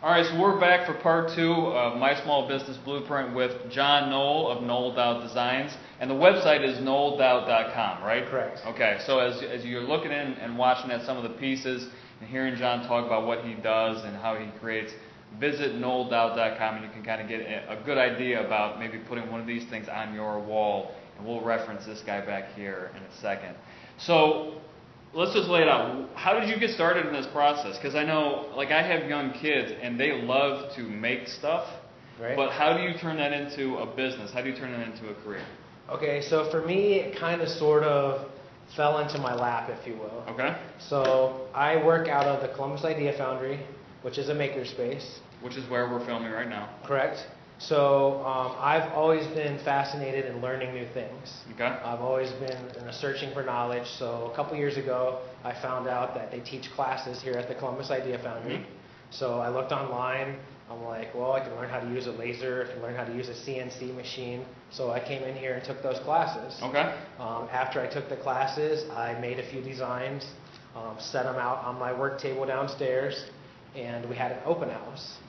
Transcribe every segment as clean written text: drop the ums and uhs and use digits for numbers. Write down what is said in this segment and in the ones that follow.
All right, so we're back for part 2 of My Small Business Blueprint with John Noel of NoelDoubt Designs. And the website is NoelDoubt.com, right? Correct. Okay, so as you're looking in and watching at some of the pieces and hearing John talk about what he does and how he creates, visit NoelDoubt.com and you can kind of get a good idea about maybe putting one of these things on your wall. And we'll reference this guy back here in a second. So let's just lay it out. How did you get started in this process? Because I know, like, I have young kids and they love to make stuff. Right. But how do you turn that into a business? How do you turn that into a career? Okay, so for me, it kind of sort of fell into my lap, if you will. Okay. So I work out of the Columbus Idea Foundry, which is a makerspace. Which is where we're filming right now. Correct. So I've always been fascinated in learning new things. Okay. I've always been in a searching for knowledge. So a couple years ago, I found out that they teach classes here at the Columbus Idea Foundry. Mm-hmm. So I looked online. I'm like, well, I can learn how to use a laser. I can learn how to use a CNC machine. So I came in here and took those classes. Okay. After I took the classes, I made a few designs, set them out on my work table downstairs, and we had an open house.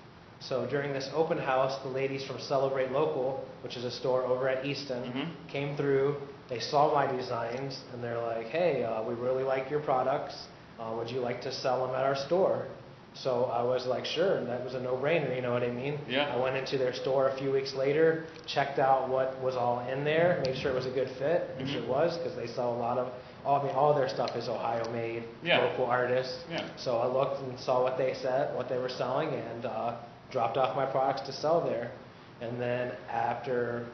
So during this open house, the ladies from Celebrate Local, which is a store over at Easton, came through. They saw my designs, and they're like, hey, we really like your products. Would you like to sell them at our store? So I was like, sure, and that was a no-brainer, you know what I mean? Yeah. I went into their store a few weeks later, checked out what was all in there, made sure it was a good fit, which it was, because they sell a lot of, all their stuff is Ohio-made, local artists. Yeah. So I looked and saw what they said, what they were selling, and dropped off my products to sell there. And then after,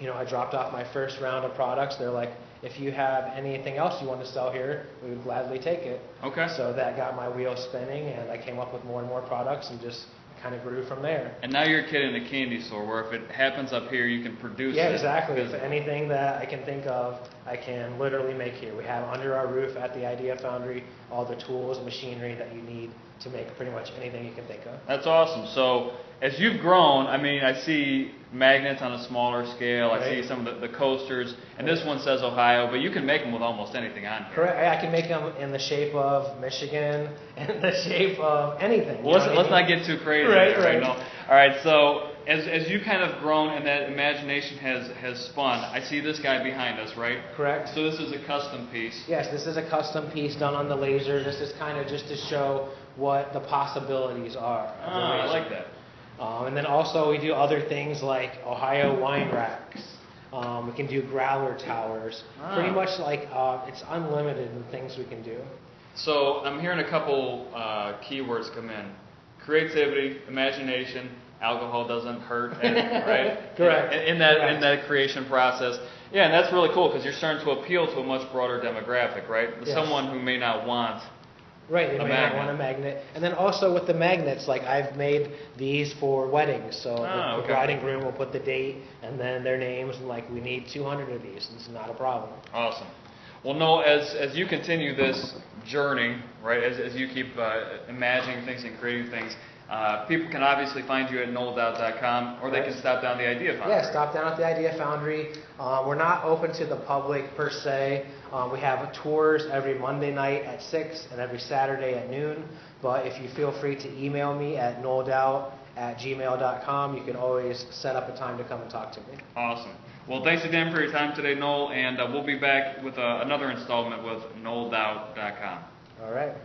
I dropped off my first round of products, they're like, if you have anything else you want to sell here, we would gladly take it. Okay. So that got my wheels spinning, and I came up with more and more products and just kind of grew from there. And now you're a kid in a candy store where if it happens up here, you can produce it. Yeah, exactly. If anything that I can think of, I can literally make here. We have under our roof at the Idea Foundry all the tools, machinery that you need to make pretty much anything you can think of. That's awesome. So as you've grown, I mean, I see magnets on a smaller scale. I see some of the coasters, and this one says Ohio, but you can make them with almost anything on here. Correct. I can make them in the shape of Michigan, in the shape of anything. Well, let's not get too crazy. Right. No. All right. So as you kind of grown and that imagination has spun, I see this guy behind us, right? Correct. So this is a custom piece. Yes, this is a custom piece done on the laser. This is kind of just to show what the possibilities are. I like that. And then also we do other things like Ohio wine racks. We can do growler towers. Pretty much like it's unlimited in things we can do. So I'm hearing a couple keywords come in. Creativity, imagination, alcohol doesn't hurt, right? Correct. In that creation process. Yeah, and that's really cool because you're starting to appeal to a much broader demographic, right? Yes. Someone who may not want they may not want a magnet. And then also with the magnets, like I've made these for weddings. So the bride and groom will put the date and then their names, and like we need 200 of these. It's not a problem. Awesome. Well, Noel, as you continue this journey, right, as you keep imagining things and creating things, people can obviously find you at NoelDoubt.com, or they can stop down the Idea Foundry. Yeah, stop down at the Idea Foundry. We're not open to the public per se. We have tours every Monday night at 6 and every Saturday at noon. But if you feel free to email me at NoelDoubt@gmail.com, you can always set up a time to come and talk to me. Awesome. Well, thanks again for your time today, Noel, and we'll be back with another installment with NoelDoubt.com. All right.